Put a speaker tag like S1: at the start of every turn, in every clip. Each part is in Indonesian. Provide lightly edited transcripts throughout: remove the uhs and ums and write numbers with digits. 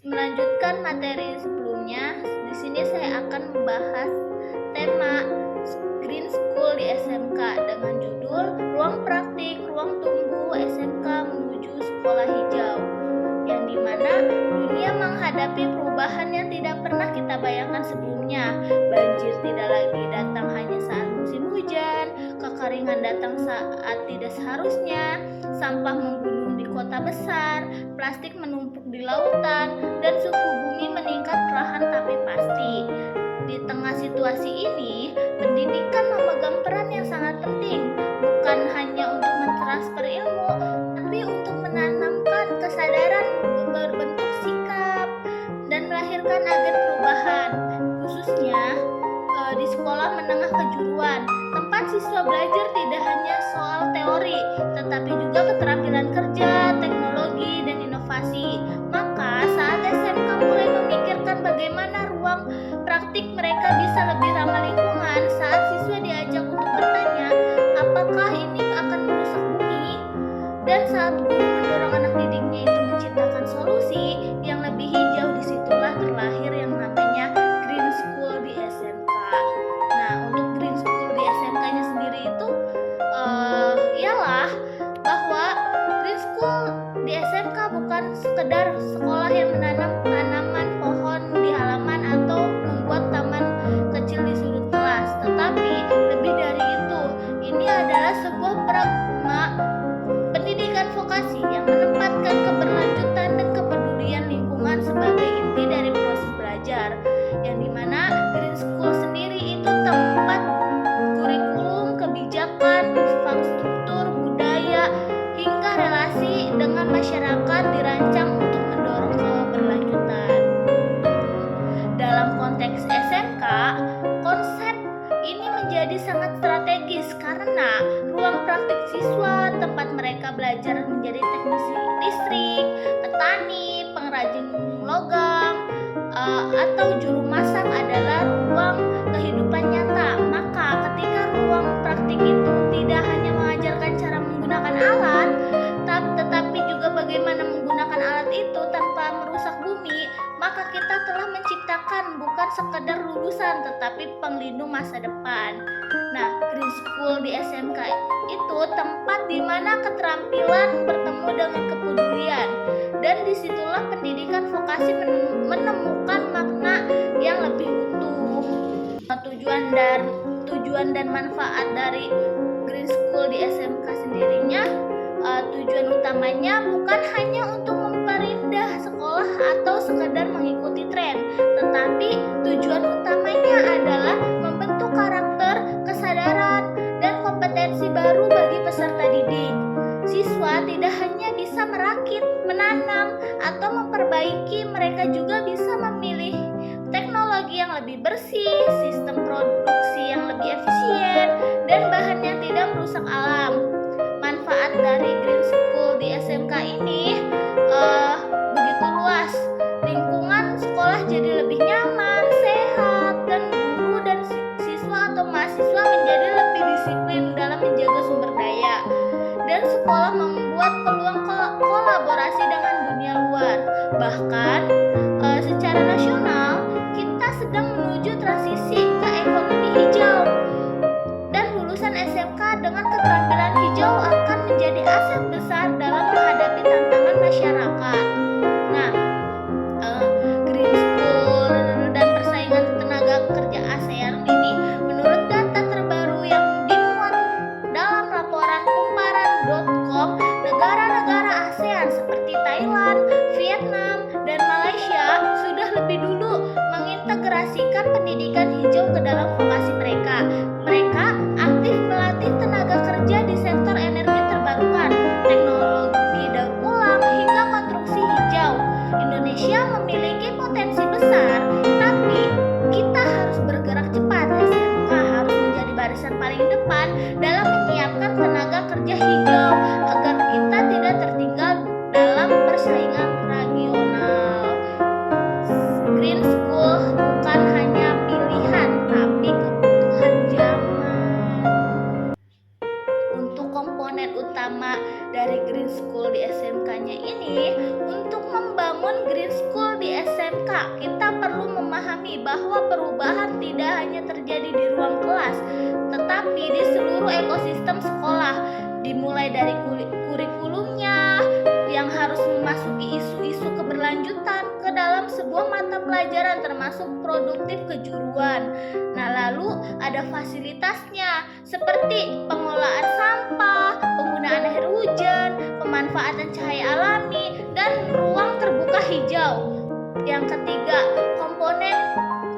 S1: Melanjutkan materi sebelumnya, di sini saya akan membahas tema Green School di SMK dengan judul Ruang Praktik, Ruang Tumbuh SMK Menuju Sekolah Hijau, yang dimana dunia menghadapi perubahan yang tidak pernah kita bayangkan sebelumnya. Banjir tidak lagi datang hanya saat musim hujan, kekeringan datang saat tidak seharusnya, sampah membunuh di kota besar, plastik menumpuk di lautan, dan suhu bumi meningkat perlahan tapi pasti. Di tengah situasi ini, pendidikan memegang peran yang sangat penting, bukan hanya untuk mentransfer ilmu, tapi untuk menanamkan kesadaran berbentuk sikap dan melahirkan agen perubahan, khususnya di sekolah menengah kejuruan, tempat siswa belajar tidak hanya soal teori, tetapi juga keterampilan kerja, teknologi, dan inovasi. Maka saat SMK mulai memikirkan bagaimana ruang praktik mereka bisa lebih ramah lingkungan, saat siswa diajak untuk bertanya, apakah ini akan merusak bumi? Dan saat guru mendorong anak didiknya itu menciptakan solusi yang lebih hijau, disitulah terlahir yang namanya Green School di SMK. Nah, untuk Green School di SMK-nya sendiri itu ialah bahwa Green School di SMK bukan sekedar sekolah yang menanam tanaman pohon di halaman atau membuat taman kecil di sudut kelas, tetapi lebih dari itu, ini adalah sebuah pragma pendidikan vokasi yang menempatkan keberlanjutan dan kepedulian lingkungan sebagai inti dari proses belajar, yang dimana Green School sendiri itu tempat kurikulum, kebijakan, infrastruktur, budaya, hingga relasi dengan masyarakat dirancang untuk mendorong keberlanjutan. Dalam konteks SMK, konsep ini menjadi sangat strategis karena ruang praktik siswa, tempat mereka belajar menjadi teknisi listrik, petani, pengrajin logam, atau juru masak adalah ruang kehidupan nyata. Maka ketika ruang praktik itu tidak hanya mengajarkan cara menggunakan alat, tetapi juga bagaimana menggunakan alat itu tanpa merusak bumi, maka kita telah menciptakan bukan sekedar lulusan tetapi penglindung masa depan. Nah, Green School di SMK itu tempat di mana keterampilan bertemu dengan kepedulian, dan disitulah pendidikan vokasi menemukan makna yang lebih utuh. Tujuan dan manfaat dari Green School di SMK sendirinya, tujuan utamanya bukan hanya untuk memperindah sekolah atau sekedar mengikuti tren, tetapi tujuan utamanya adalah membentuk karakter, kesadaran, dan kompetensi baru bagi peserta didik. Siswa tidak hanya bisa merakit, menanam, atau memperbaiki, mereka juga bisa memilih teknologi yang lebih bersih, sistem produksi yang lebih efisien, dan bahan yang tidak merusak alam. Manfaat dari Green School di SMK ini begitu luas. Lingkungan sekolah jadi lebih nyaman, sehat, dan guru dan siswa atau mahasiswa menjadi lebih disiplin dalam menjaga sumber daya. Dan sekolah membuat peluang kolaborasi dengan dunia luar. Bahkan secara nasional kita sedang menuju transisi ke ekonomi hijau, dan lulusan SMK dengan keterampilan hijau akan menjadi aset besar dalam menghadapi tantangan masyarakat. Nah, Green School dan persaingan tenaga kerja ASEAN ini menurut data terbaru yang dimuat dalam laporan kumparan.com, negara-negara ASEAN seperti Thailand, Vietnam, dan Malaysia sudah lebih dulu mengintegrasikan pendidikan hijau ke dalam vokasi mereka. Mereka aktif melatih tenaga kerja di sektor energi terbarukan, teknologi daur ulang, hingga konstruksi hijau. Indonesia memiliki potensi besar, tapi kita harus bergerak cepat. SMK harus menjadi barisan paling depan dalam menyiapkan tenaga kerja hijau agar kita tidak tertinggal dalam persaingan regional. Green School bukan hanya pilihan, tapi kebutuhan komponen utama dari Green School di SMK-nya ini. Untuk membangun Green School di SMK, kita perlu memahami bahwa perubahan tidak hanya terjadi di ruang kelas, tetapi di seluruh ekosistem sekolah, dimulai dari kurikulumnya yang harus memasuki isu-isu keberlanjutan ke dalam sebuah mata pelajaran termasuk produktif kejuruan. Nah, lalu ada fasilitasnya seperti pengolahan sampah, penggunaan air hujan, pemanfaatan cahaya alami, dan ruang terbuka hijau. Yang ketiga, komponen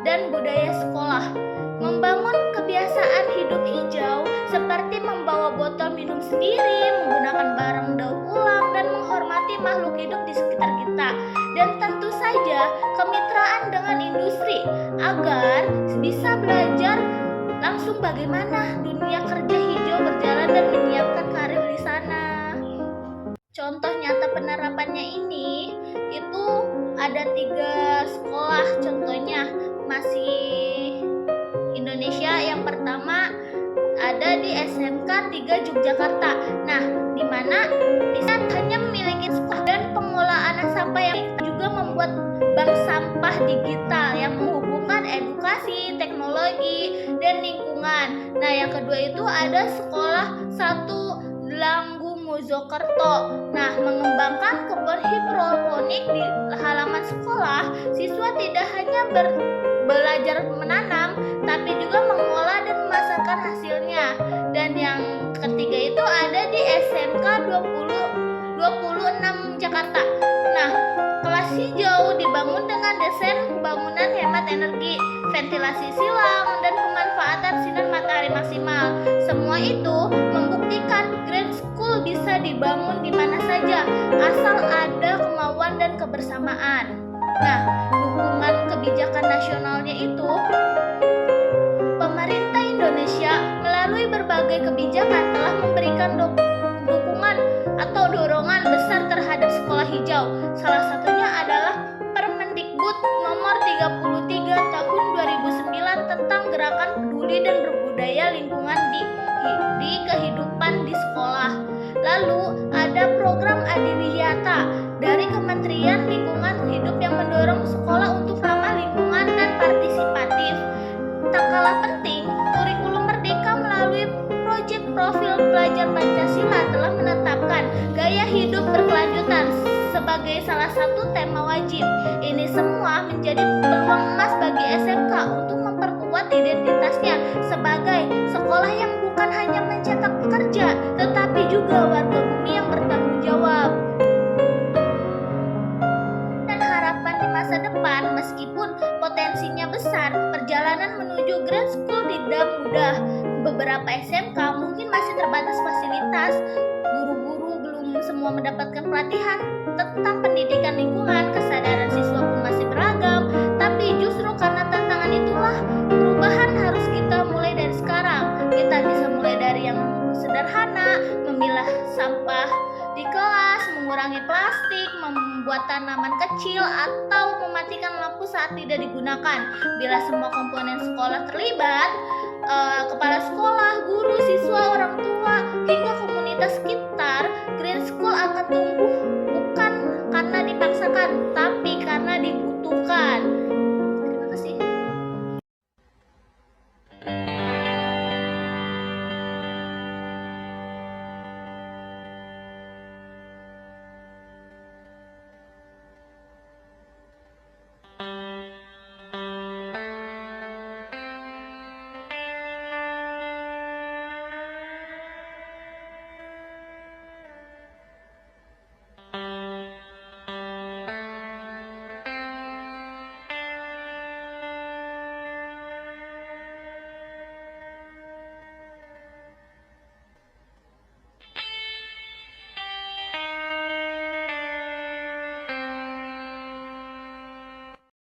S1: dan budaya sekolah. Membangun kebiasaan hidup hijau seperti membawa botol minum sendiri, menggunakan barang daur ulang, dan menghormati makhluk hidup di sekitar kita. Dan tentu saja kemitraan dengan industri agar bisa belajar langsung bagaimana dunia kerja hijau berjalan dan menyiapkan karir di sana. Contoh nyata penerapannya ini itu ada 3 sekolah, contohnya masih Indonesia. Yang pertama ada di SMK 3 Yogyakarta. Nah, di mana bisa hanya memiliki sekolah dan pengolahan sampah, yang juga membuat bank sampah digital yang menghubungkan edukasi, teknologi, dan lingkungan. Nah, yang kedua itu ada sekolah 1 Langgu Mojokerto. Nah, mengembangkan kebun hidroponik di halaman sekolah, siswa tidak hanya belajar menanam, tapi juga mengolah dan memasarkan hasilnya. Dan yang ketiga itu ada di SMK 26 Jakarta. Nah, kelas hijau dibangun dengan desain bangunan hemat energi, ventilasi silang, dan pemanfaatan sinar matahari maksimal. Semua itu membuktikan Green School bisa dibangun di mana saja, asal ada kemauan dan kebersamaan. Nah, dukungan kebijakan nasionalnya itu, pemerintah Indonesia melalui berbagai kebijakan telah memberikan dukungan atau dorongan besar terhadap sekolah hijau. Salah satunya adalah Permendikbud nomor 33 tahun 2009 tentang gerakan peduli dan berbudaya lingkungan di kehidupan di sekolah. Lalu ada program Adiwiyata dari Kementerian Lingkungan Hidup yang mendorong sekolah untuk ramah lingkungan dan partisipatif. Tak kalah penting, kurikulum Merdeka melalui proyek profil pelajar Pancasila telah menetapkan gaya hidup berkelanjutan sebagai salah satu tema wajib. Ini semua menjadi peluang emas bagi SMK untuk memperkuat identitasnya sebagai sekolah yang bukan hanya mencetak pekerja, tetapi juga warga bumi yang bertanggung jawab. Dan harapan di masa depan, meskipun potensinya besar, perjalanan menuju Green School tidak mudah. Beberapa SMK mungkin masih terbatas fasilitas, guru-guru belum semua mendapatkan pelatihan tentang pendidikan lingkungan, kesadaran siswa pun masih beragam. Tapi justru karena tantangan itulah perubahan harus kita mulai dari sekarang. Kita bisa mulai dari yang sederhana, memilah sampah di kelas, mengurangi plastik, membuat tanaman kecil, atau mematikan lampu saat tidak digunakan. Bila semua komponen sekolah terlibat, kepala sekolah, guru, siswa, orang tua, hingga komunitas